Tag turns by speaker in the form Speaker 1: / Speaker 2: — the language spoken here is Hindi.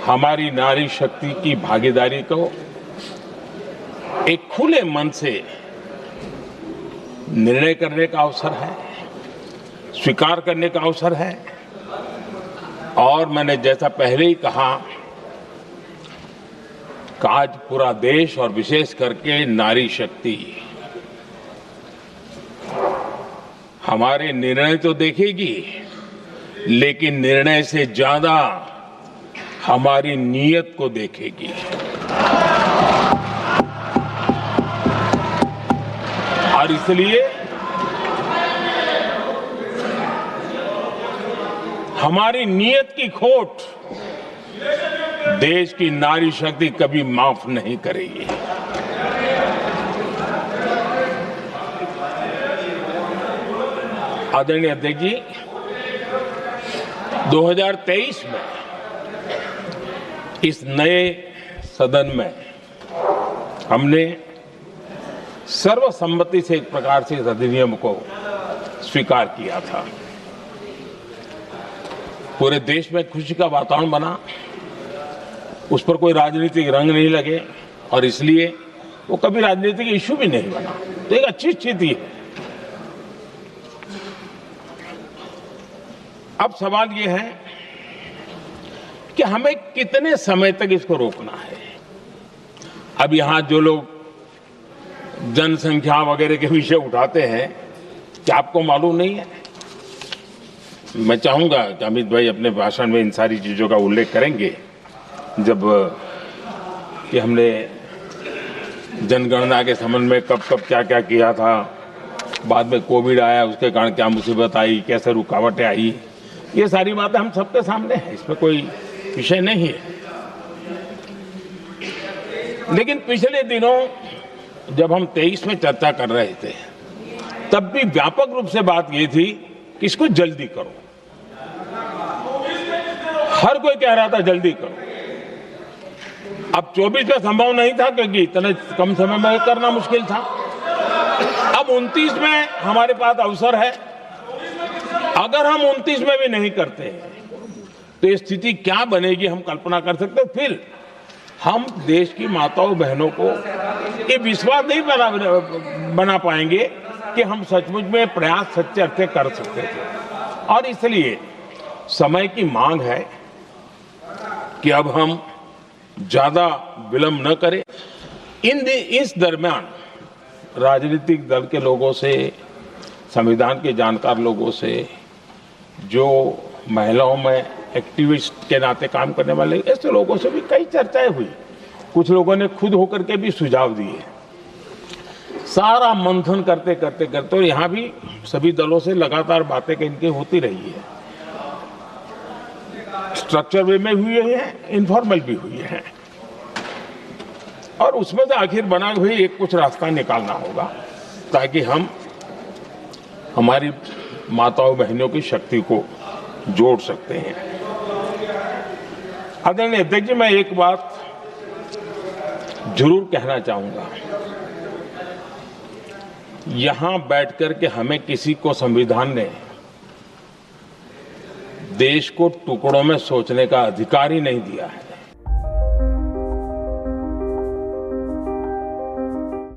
Speaker 1: हमारी नारी शक्ति की भागीदारी को एक खुले मन से निर्णय करने का अवसर है, स्वीकार करने का अवसर है। और मैंने जैसा पहले ही कहा कि आज पूरा देश और विशेष करके नारी शक्ति हमारे निर्णय तो देखेगी, लेकिन निर्णय से ज्यादा हमारी नीयत को देखेगी। और इसलिए हमारी नीयत की खोट देश की नारी शक्ति कभी माफ नहीं करेगी। आदरणीय अध्यक्ष जी, 2023 में इस नए सदन में हमने सर्वसम्मति से एक प्रकार से इस अधिनियम को स्वीकार किया था। पूरे देश में खुशी का वातावरण बना, उस पर कोई राजनीतिक रंग नहीं लगे और इसलिए वो कभी राजनीतिक इश्यू भी नहीं बना। तो एक अच्छी स्थिति है। अब सवाल ये है कि हमें कितने समय तक इसको रोकना है। अब यहां जो लोग जनसंख्या वगैरह के विषय उठाते हैं, क्या आपको मालूम नहीं है? मैं चाहूंगा कि अमित भाई अपने भाषण में इन सारी चीजों का उल्लेख करेंगे। जब कि हमने जनगणना के संबंध में कब कब क्या क्या किया था, बाद में कोविड आया, उसके कारण क्या मुसीबत आई, कैसे रुकावटें आई, ये सारी बातें हम सबके सामने हैं, इसमें कोई विषय नहीं है। लेकिन पिछले दिनों जब हम 23 में चर्चा कर रहे थे, तब भी व्यापक रूप से बात ये थी कि इसको जल्दी करो। हर कोई कह रहा था जल्दी करो। अब 24 में संभव नहीं था क्योंकि इतने कम समय में करना मुश्किल था। अब 29 में हमारे पास अवसर है। अगर हम 29 में भी नहीं करते तो ये स्थिति क्या बनेगी हम कल्पना कर सकते। फिर हम देश की माताओं बहनों को ये विश्वास नहीं बना पाएंगे कि हम सचमुच में प्रयास सच्चे अर्थ कर सकते थे। और इसलिए समय की मांग है कि अब हम ज्यादा विलंब न करें। इस दरमियान राजनीतिक दल के लोगों से, संविधान के जानकार लोगों से, जो महिलाओं में एक्टिविस्ट के नाते काम करने वाले ऐसे लोगों से भी कई चर्चाएं हुई। कुछ लोगों ने खुद होकर के भी सुझाव दिए। सारा मंथन करते करते करते और यहाँ भी सभी दलों से लगातार बातें इनकी होती रही है। स्ट्रक्चर वे में हुई है, इनफॉर्मल भी हुई है, और उसमें से आखिर बना हुई एक कुछ रास्ता निकालना होगा ताकि हम हमारी माताओं बहनों की शक्ति को जोड़ सकते हैं। आदरणीय अध्यक्ष जी, मैं एक बात जरूर कहना चाहूंगा। यहां बैठकर के हमें किसी को संविधान ने देश को टुकड़ों में सोचने का अधिकार ही नहीं दिया है।